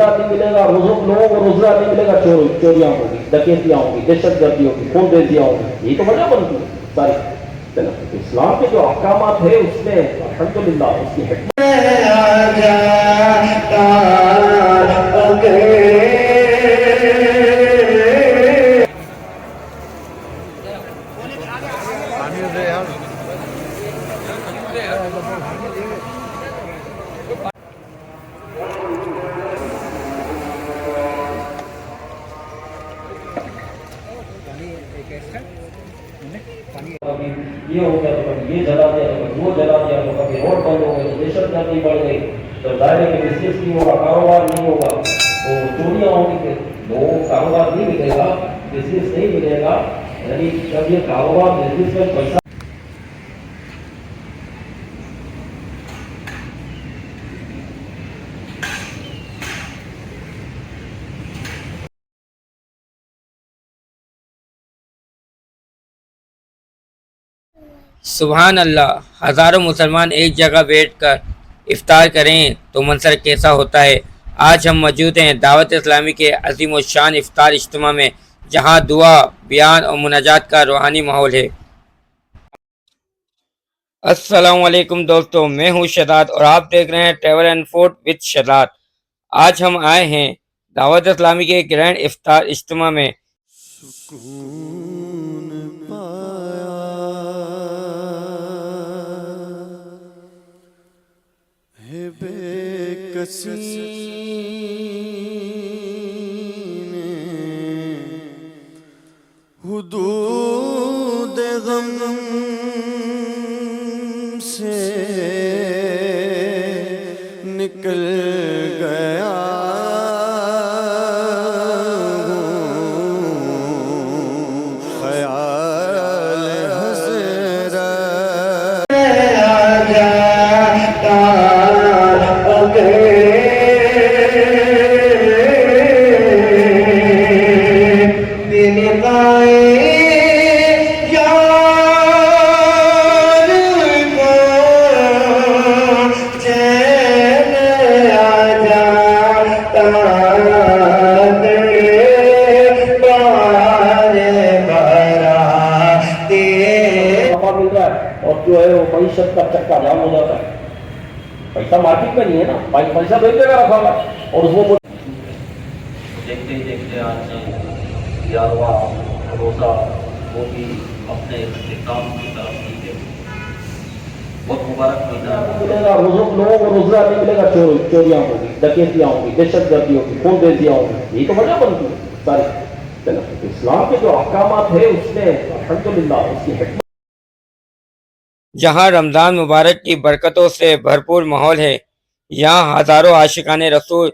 روزگار نہیں ملے گا، لوگوں کو روزگار نہیں ملے گا، چوریاں ہوگی، ڈکیتیاں ہوں گی، دہشت گردی ہوگی، خون ریزیاں ہوں گی، یہی تو وجہ بنتی ہے ساری۔ اسلام کے جو احکامات ہیں اس میں الحمدللہ اس کی حکمت یہ ہو گیا تو کبھی یہ جلا دیا تو کبھی وہ جلا دیا تو کبھی روڈ بند ہو گئی تو دہشت گردی بڑھ گئی تو ظاہر ہے کہ بزنس نہیں ہوگا، کاروبار نہیں ہوگا، تو چوریاں ہوں گی، کہ لوگوں کو کاروبار نہیں ملے گا، بزنس نہیں ملے گا، یعنی جب یہ کاروبار بزنس میں پیسہ سبحان اللہ، ہزاروں مسلمان ایک جگہ بیٹھ کر افطار کریں تو منظر کیسا ہوتا ہے۔ آج ہم موجود ہیں دعوت اسلامی کے عظیم الشان افطار اجتماع میں، جہاں دعا، بیان اور مناجات کا روحانی ماحول ہے۔ السلام علیکم دوستو، میں ہوں شہزاد اور آپ دیکھ رہے ہیں travel and food with Shahzad. آج ہم آئے ہیں دعوت اسلامی کے گرینڈ افطار اجتماع میں۔ سکون پایا ہے بے کسی نے، حدود غم سے نکل گیا اور جو ہے وہ معیشت کا چکا جام ہو جاتا ہے۔ پیسہ مارکیٹ میں نہیں ہے نا، پیسہ بیچ جگہ رکھا ہوا اور اس کو دیکھتے ہی دیکھتے آج 11واں روزہ وہ بھی اپنے اختتام کی طرف نہیں ہے۔ بہت مبارک مہینہ ملے گا، لوگوں کو روزگار نہیں ملے گا، چوریاں ہوگی، ڈکیتیاں ہوں گی، دہشت گردی ہوگی، خون ریزیاں ہوں گی، یہی تو وجہ بنتی ہے ساری۔ اسلام کے جو احکامات ہیں اس میں الحمدللہ اس کی حکمت جہاں رمضان مبارک کی برکتوں سے بھرپور ماحول ہے، یہاں ہزاروں عاشقان رسول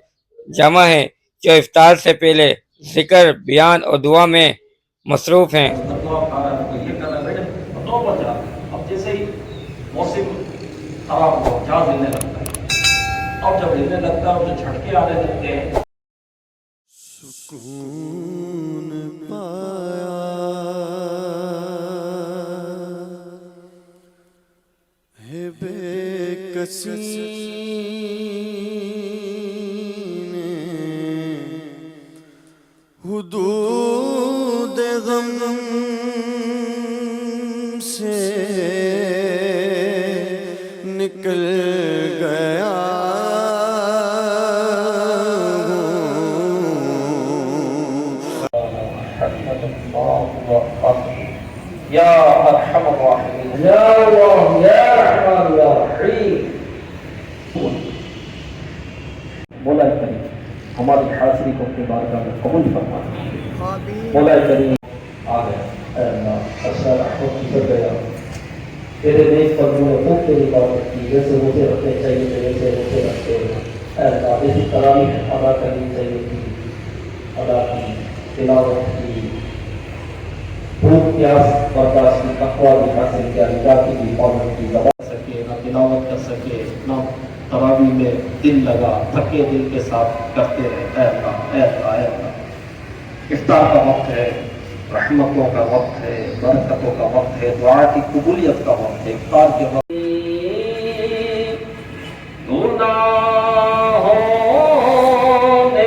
جمع ہیں جو افطار سے پہلے ذکر، بیان اور دعا میں مصروف ہیں۔ اب جیسے ہی موسم خراب ہو جہاز ہلنے لگتا ہے، اب جب ہلنے لگتا ہے جو جھٹکے آنے لگتے ہیں، سکون پایا ہے بے کسی نے، حدود غم سے نکل گیا یا ارحم الراحمین، یا اللہ یا رحمان یا رحیم۔ مولا کریم ہماری حاضری کو اپنی بارگاہ میں قبول فرما۔ مولا کریم آ گیا، اے اللہ اچھا رحمت گزر گیا، تیرے نیک بندوں نے خوب تیری عبادت کی، جیسے روزے رکھنے چاہیے تھے ویسے روزے رکھتے ہیں، اے اللہ جیسی تراویح ادا کرنی چاہیے تھی ادا کی، تلاوت کی، بھوک پیاس برداشت کی، تقویٰ بھی حاصل کیا، نگاہ کی بھی حفاظت کی، زبان سکے نہ تلاوت کر سکے نہ تراویح میں دل لگا، تھکے دل کے ساتھ کرتے رہے۔ اے اللہ اے اللہ اے اللہ، افطار کا وقت ہے، رحمتوں کا وقت ہے، برکتوں کا وقت ہے، دعا کی قبولیت کا وقت ہے، افطار کے وقت گناہوں نے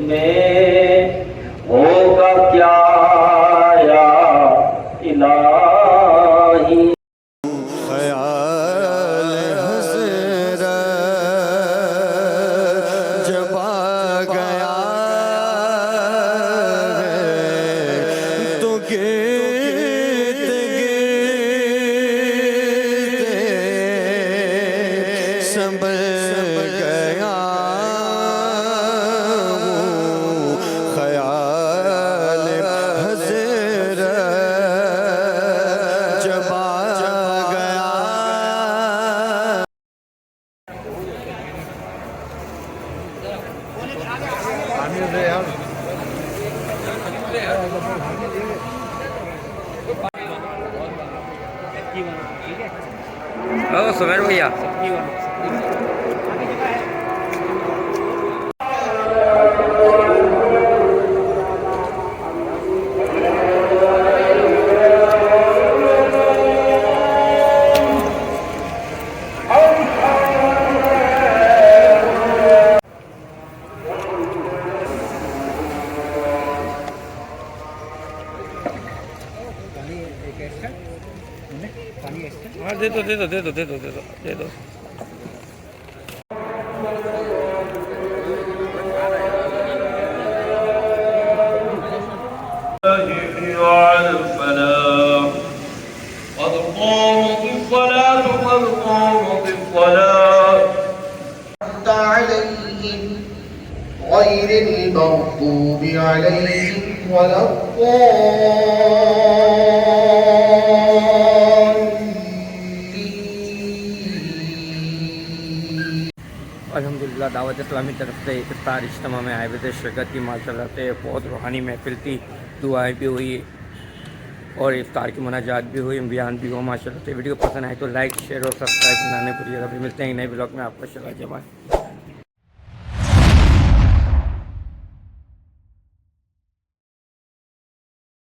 میں ہوگا کیا یا الہی خیال حسرت جب آ گیا ہے تو گرد گرد سنبھل گیا ہوں خیال حسرت جب آ گیا سمیر بھیا ہاں دے دو دے دو دے دو دے دو دے دو دے دو على الفلاح قد قامت الصلاة قد قامت الصلاة عليهم غير المغضوب عليهم ولا الضالين. الحمدللہ دعوت اسلامی طرف سے افطار اجتماع میں آئے ہوئے شرکت کی ماشاء اللہ سے بہت روحانی محفل تھی دعائیں بھی ہوئی اور افطار کی مناجات بھی ہوئی بیان بھی ہو ماشاء اللہ سے ویڈیو پسند آئے تو لائک شیئر اور سبسکرائب کرنا نہیں بھولیے گا. ملتے ہیں نئے بلاگ میں آپ کا شکریہ جمال.